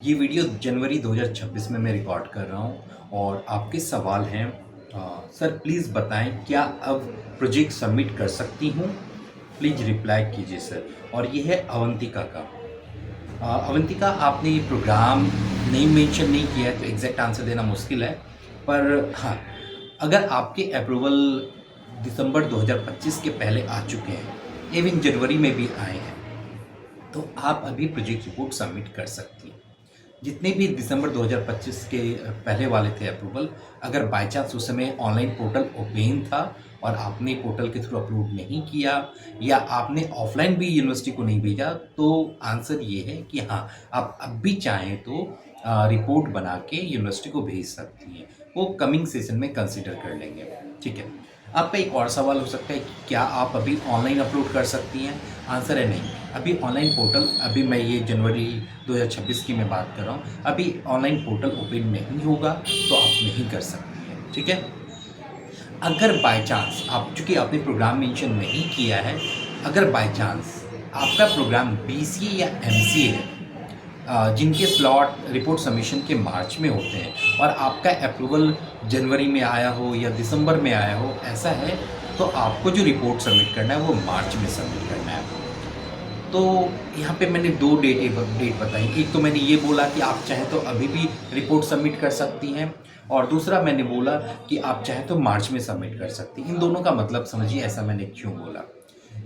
ये वीडियो जनवरी 2026 में मैं रिकॉर्ड कर रहा हूँ और आपके सवाल हैं सर प्लीज़ बताएं क्या अब प्रोजेक्ट सबमिट कर सकती हूँ। प्लीज़ रिप्लाई कीजिए सर। और ये है अवंतिका का। अवंतिका, आपने ये प्रोग्राम नहीं मेंशन नहीं किया है तो एग्जैक्ट आंसर देना मुश्किल है, पर हाँ, अगर आपके अप्रूवल दिसंबर 2025 के पहले आ चुके हैं, इवन जनवरी में भी आए हैं, तो आप अभी प्रोजेक्ट रिपोर्ट सबमिट कर सकती हैं। जितने भी दिसंबर 2025 के पहले वाले थे अप्रूवल, अगर बाय चांस उस समय ऑनलाइन पोर्टल ओपन था और आपने पोर्टल के थ्रू अप्रूव नहीं किया या आपने ऑफलाइन भी यूनिवर्सिटी को नहीं भेजा, तो आंसर ये है कि हाँ, आप अब भी चाहें तो रिपोर्ट बना के यूनिवर्सिटी को भेज सकती हैं। वो कमिंग सेशन में कंसिडर कर लेंगे। ठीक है। आपका एक और सवाल हो सकता है कि क्या आप अभी ऑनलाइन अपलोड कर सकती हैं। आंसर है नहीं। अभी ऑनलाइन पोर्टल, अभी मैं ये जनवरी 2026 की मैं बात कर रहा हूँ, अभी ऑनलाइन पोर्टल ओपन नहीं होगा तो आप नहीं कर सकती हैं। ठीक है। अगर बाय चांस आप, चूँकि आपने प्रोग्राम मेंशन नहीं किया है, अगर बाय चांस आपका प्रोग्राम बीसीए या एमसीए है, जिनके स्लॉट रिपोर्ट सबमिशन के मार्च में होते हैं और आपका अप्रूवल जनवरी में आया हो या दिसंबर में आया हो, ऐसा है तो आपको जो रिपोर्ट सबमिट करना है वो मार्च में सबमिट करना है। तो यहाँ पे मैंने दो डेट बताई। एक तो मैंने ये बोला कि आप चाहें तो अभी भी रिपोर्ट सबमिट कर सकती हैं, और दूसरा मैंने बोला कि आप चाहें तो मार्च में सबमिट कर सकती हैं। इन दोनों का मतलब समझिए ऐसा मैंने क्यों बोला।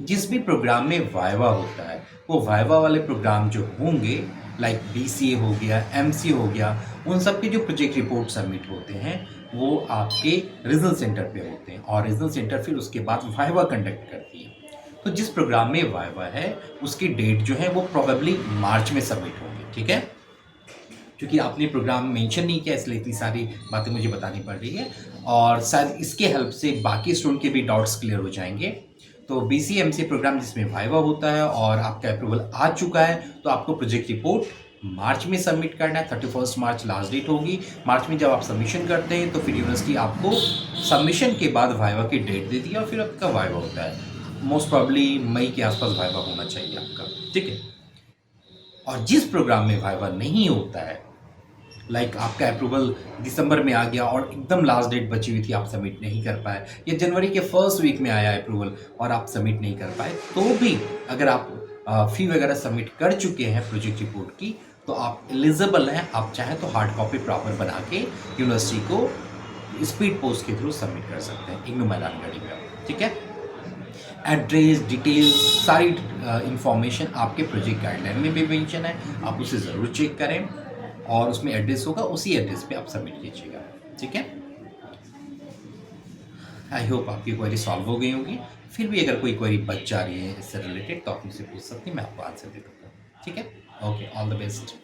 जिस भी प्रोग्राम में वाइवा होता है, वो वाइवा वाले प्रोग्राम जो होंगे, लाइक बीसीए हो गया, एमसीए हो गया, उन सब के जो प्रोजेक्ट रिपोर्ट सबमिट होते हैं वो आपके रीजनल सेंटर पे होते हैं और रीजनल सेंटर फिर उसके बाद वाइवा कंडक्ट करती है। तो जिस प्रोग्राम में वाइवा है उसकी डेट जो है वो प्रोबेबली मार्च में सबमिट होगी। ठीक है। क्योंकि आपने प्रोग्राम मेंशन नहीं किया इसलिए इतनी सारी बातें मुझे बतानी पड़ रही है, और शायद इसके हेल्प से बाकी स्टूडेंट के भी डाउट्स क्लियर हो जाएंगे। तो बीसीएमसी प्रोग्राम जिसमें वाइवा होता है और आपका अप्रूवल आ चुका है, तो आपको प्रोजेक्ट रिपोर्ट मार्च में सबमिट करना है। 31 मार्च लास्ट डेट होगी। मार्च में जब आप सबमिशन करते हैं तो फिर यूनिवर्सिटी आपको सबमिशन के बाद वाइवा की डेट देती है और फिर आपका वाइवा होता है। मोस्ट प्रॉब्ली मई के आसपास वाइवा होना चाहिए आपका। ठीक है। और जिस प्रोग्राम में वाइवा नहीं होता है, लाइक आपका अप्रूवल दिसंबर में आ गया और एकदम लास्ट डेट बची हुई थी, आप सबमिट नहीं कर पाए, या जनवरी के फर्स्ट वीक में आया अप्रूवल और आप सबमिट नहीं कर पाए, तो भी अगर आप फी वगैरह सबमिट कर चुके हैं प्रोजेक्ट रिपोर्ट की, तो आप एलिजिबल हैं। आप चाहें तो हार्ड कॉपी प्रॉपर बना के यूनिवर्सिटी को स्पीड पोस्ट के थ्रू सबमिट कर सकते हैं इग्नू मैदानगढ़ी में। ठीक है। एड्रेस डिटेल्स सारी इंफॉर्मेशन आपके प्रोजेक्ट गाइडलाइन में भी मेंशन है, आप उसे ज़रूर चेक करें और उसमें एड्रेस होगा, उसी एड्रेस पे आप सबमिट कीजिएगा। ठीक है। आई होप आपकी क्वेरी सॉल्व हो गई होगी। फिर भी अगर कोई क्वेरी बच जा रही है इससे रिलेटेड तो आप मुझसे पूछ सकते हैं, मैं आपको आंसर दे दूँगा। ठीक है। Okay, all the best.